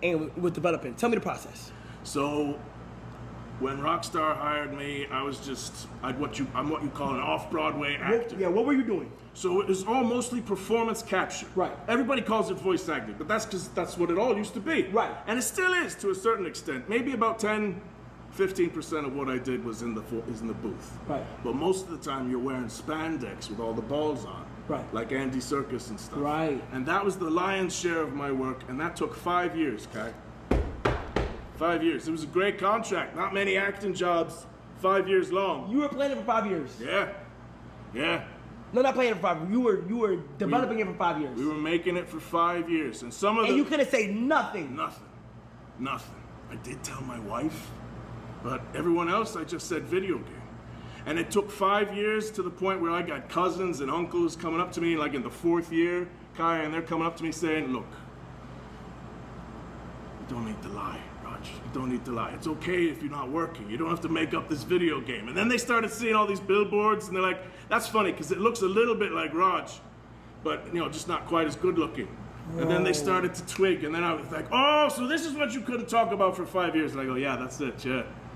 and with developing. Tell me the process. So when Rockstar hired me, I'm what you call an off-Broadway actor. What were you doing? So it was all mostly performance capture. Right. Everybody calls it voice acting, but that's because that's what it all used to be. Right. And it still is to a certain extent. Maybe about 15% of what I did was in the booth. Right. But most of the time you're wearing spandex with all the balls on. Right. Like Andy Serkis and stuff. Right. And that was the lion's share of my work, and that took 5 years, Kai. 5 years. It was a great contract. Not many acting jobs, 5 years long. You were playing it for 5 years. Yeah. Yeah. No, not playing it for 5 years. You were developing it for 5 years. We were making it for 5 years, and you couldn't say nothing. Nothing. I did tell my wife, but everyone else I just said video game. And it took 5 years to the point where I got cousins and uncles coming up to me like in the 4th year, Kai, and they're coming up to me saying, look, you don't need to lie, Raj. You don't need to lie. It's okay if you're not working. You don't have to make up this video game. And then they started seeing all these billboards, and they're like, that's funny, because it looks a little bit like Raj, but, you know, just not quite as good looking. And then they started to twig, and then I was like, oh, so this is what you couldn't talk about for 5 years. And I go, yeah, that's it, yeah.